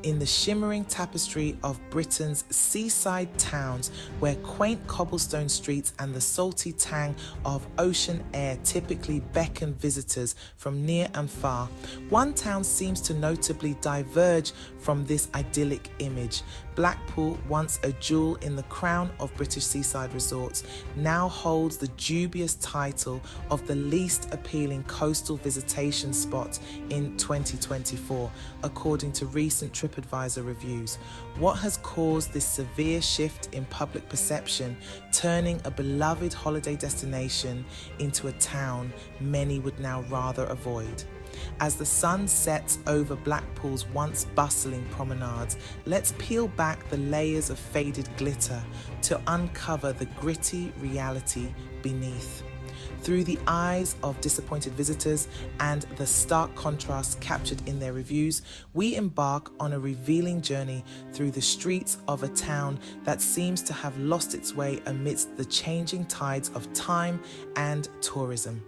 in the shimmering tapestry of Britain's seaside towns, where quaint cobblestone streets and the salty tang of ocean air typically beckon visitors from near and far, one town seems to notably diverge from this idyllic image. Blackpool, once a jewel in the crown of British seaside resorts, now holds the dubious title of the least appealing coastal visitation spot in 2024, according to recent TripAdvisor reviews. What has caused this severe shift in public perception, turning a beloved holiday destination into a town many would now rather avoid? As the sun sets over Blackpool's once bustling promenades, let's peel back the layers of faded glitter to uncover the gritty reality beneath. Through the eyes of disappointed visitors and the stark contrast captured in their reviews, we embark on a revealing journey through the streets of a town that seems to have lost its way amidst the changing tides of time and tourism.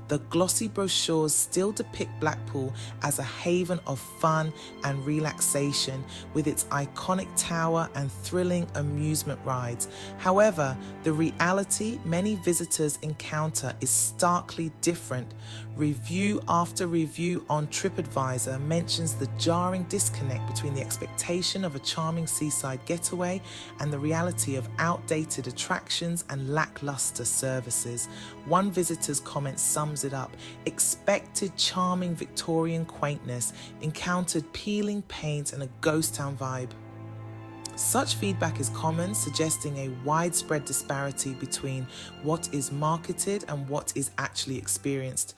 The glossy brochures still depict Blackpool as a haven of fun and relaxation, with its iconic tower and thrilling amusement rides. However, the reality many visitors encounter is starkly different. Review after review on TripAdvisor mentions the jarring disconnect between the expectation of a charming seaside getaway and the reality of outdated attractions and lackluster services. One visitor's comment sums it up: expected charming Victorian quaintness, encountered peeling paint and a ghost town vibe. Such feedback is common, suggesting a widespread disparity between what is marketed and what is actually experienced.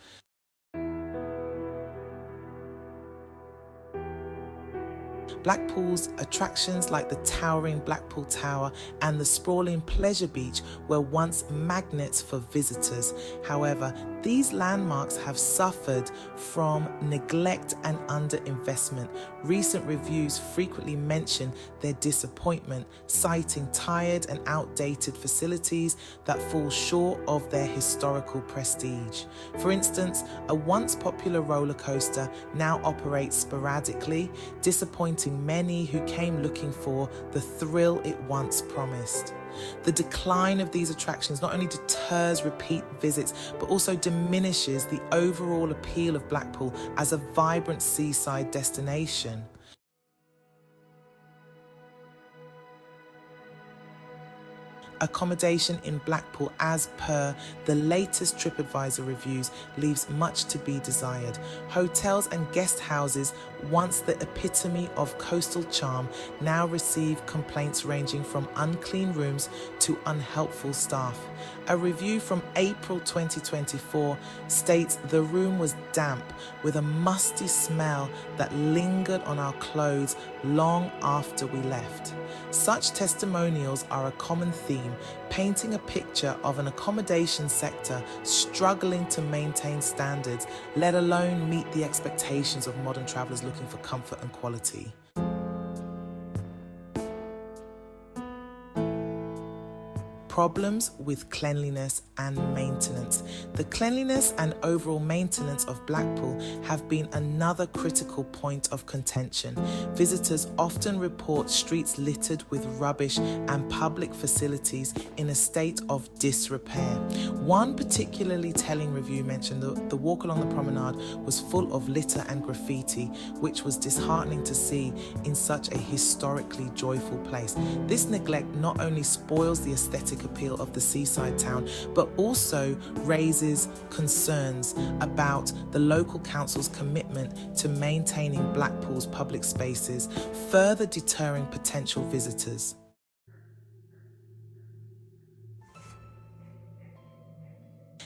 Blackpool's attractions like the towering Blackpool Tower and the sprawling Pleasure Beach were once magnets for visitors. However, these landmarks have suffered from neglect and underinvestment. Recent reviews frequently mention their disappointment, citing tired and outdated facilities that fall short of their historical prestige. For instance, a once popular roller coaster now operates sporadically, disappointing many who came looking for the thrill it once promised. The decline of these attractions not only deters repeat visits, but also diminishes the overall appeal of Blackpool as a vibrant seaside destination. Accommodation in Blackpool, as per the latest TripAdvisor reviews, leaves much to be desired. Hotels and guest houses, once the epitome of coastal charm, now receive complaints ranging from unclean rooms to unhelpful staff. A review from April 2024 states the room was damp with a musty smell that lingered on our clothes long after we left. Such testimonials are a common theme, painting a picture of an accommodation sector struggling to maintain standards, let alone meet the expectations of modern travellers looking for comfort and quality. Problems with cleanliness and maintenance. The cleanliness and overall maintenance of Blackpool have been another critical point of contention. Visitors often report streets littered with rubbish and public facilities in a state of disrepair. One particularly telling review mentioned the walk along the promenade was full of litter and graffiti, which was disheartening to see in such a historically joyful place. This neglect not only spoils the aesthetic appeal of the seaside town, but also raises concerns about the local council's commitment to maintaining Blackpool's public spaces, further deterring potential visitors.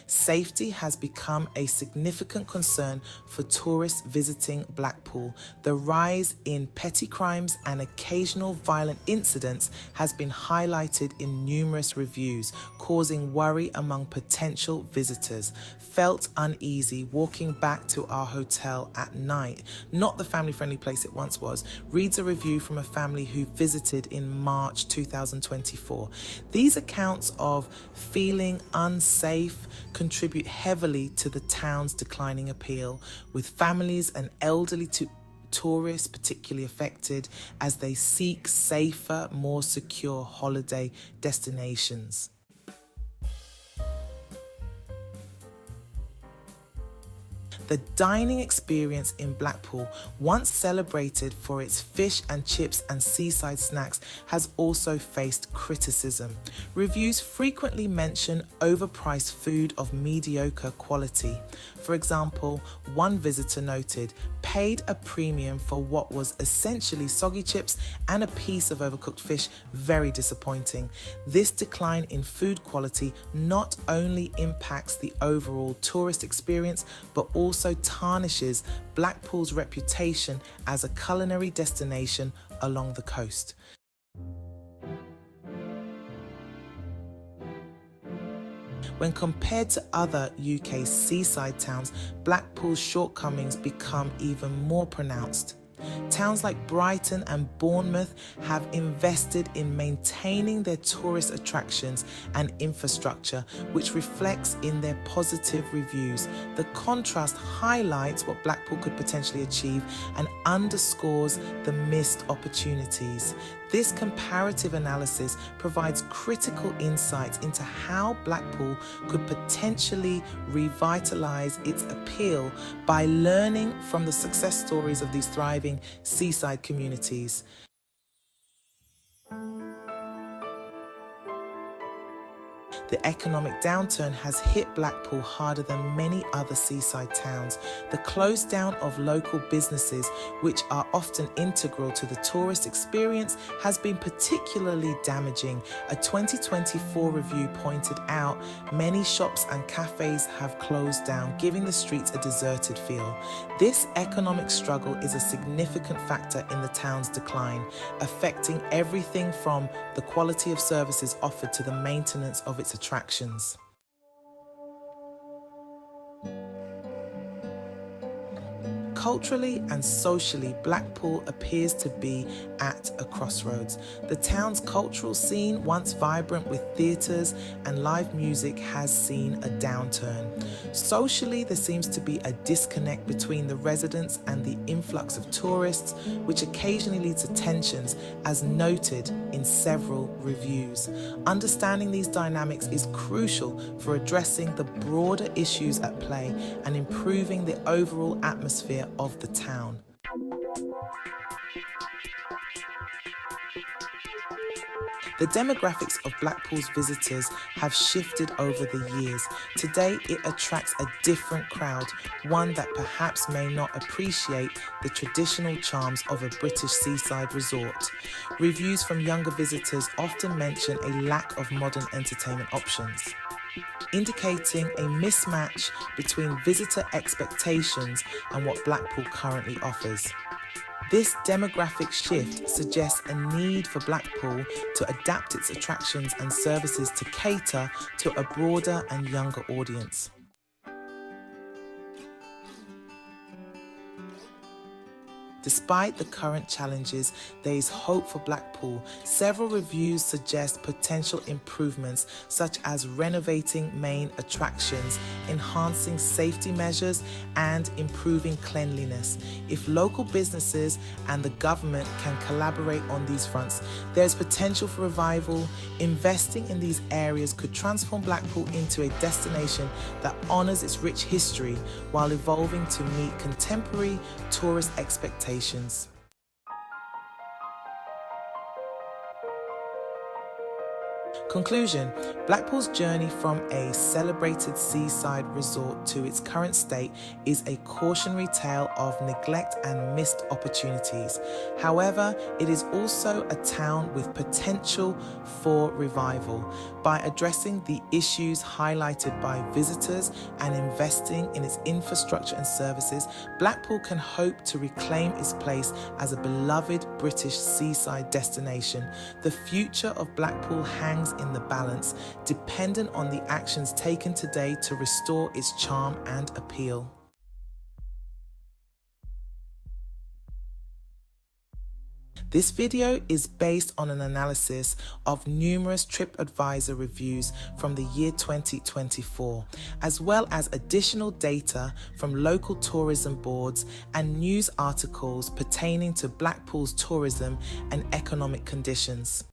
Safety has become a significant concern for tourists visiting Blackpool. The rise in petty crimes and occasional violent incidents has been highlighted in numerous reviews, causing worry among potential visitors. Felt uneasy walking back to our hotel at night, not the family-friendly place it once was, reads a review from a family who visited in March 2024. These accounts of feeling unsafe contribute heavily to the town's declining appeal, with families and elderly tourists particularly affected as they seek safer, more secure holiday destinations. The dining experience in Blackpool, once celebrated for its fish and chips and seaside snacks, has also faced criticism. Reviews frequently mention overpriced food of mediocre quality. For example, one visitor noted, "Paid a premium for what was essentially soggy chips and a piece of overcooked fish. Very disappointing." This decline in food quality not only impacts the overall tourist experience, but also tarnishes Blackpool's reputation as a culinary destination along the coast. When compared to other UK seaside towns, Blackpool's shortcomings become even more pronounced. Towns like Brighton and Bournemouth have invested in maintaining their tourist attractions and infrastructure, which reflects in their positive reviews. The contrast highlights what Blackpool could potentially achieve and underscores the missed opportunities. This comparative analysis provides critical insights into how Blackpool could potentially revitalise its appeal by learning from the success stories of these thriving seaside communities. The economic downturn has hit Blackpool harder than many other seaside towns. The close down of local businesses, which are often integral to the tourist experience, has been particularly damaging. A 2024 review pointed out many shops and cafes have closed down, giving the streets a deserted feel. This economic struggle is a significant factor in the town's decline, affecting everything from the quality of services offered to the maintenance of its attractions. Culturally and socially, Blackpool appears to be at a crossroads. The town's cultural scene, once vibrant with theatres and live music, has seen a downturn. Socially, there seems to be a disconnect between the residents and the influx of tourists, which occasionally leads to tensions, as noted in several reviews. Understanding these dynamics is crucial for addressing the broader issues at play and improving the overall atmosphere of the town. The demographics of Blackpool's visitors have shifted over the years. Today, it attracts a different crowd, one that perhaps may not appreciate the traditional charms of a British seaside resort. Reviews from younger visitors often mention a lack of modern entertainment options, indicating a mismatch between visitor expectations and what Blackpool currently offers. This demographic shift suggests a need for Blackpool to adapt its attractions and services to cater to a broader and younger audience. Despite the current challenges, there is hope for Blackpool. Several reviews suggest potential improvements, such as renovating main attractions, enhancing safety measures, and improving cleanliness. If local businesses and the government can collaborate on these fronts, there's potential for revival. Investing in these areas could transform Blackpool into a destination that honours its rich history while evolving to meet contemporary tourist expectations. Conclusion: Blackpool's journey from a celebrated seaside resort to its current state is a cautionary tale of neglect and missed opportunities. However, it is also a town with potential for revival. By addressing the issues highlighted by visitors and investing in its infrastructure and services, Blackpool can hope to reclaim its place as a beloved British seaside destination. The future of Blackpool hangs in the balance, dependent on the actions taken today to restore its charm and appeal. This video is based on an analysis of numerous TripAdvisor reviews from the year 2024, as well as additional data from local tourism boards and news articles pertaining to Blackpool's tourism and economic conditions.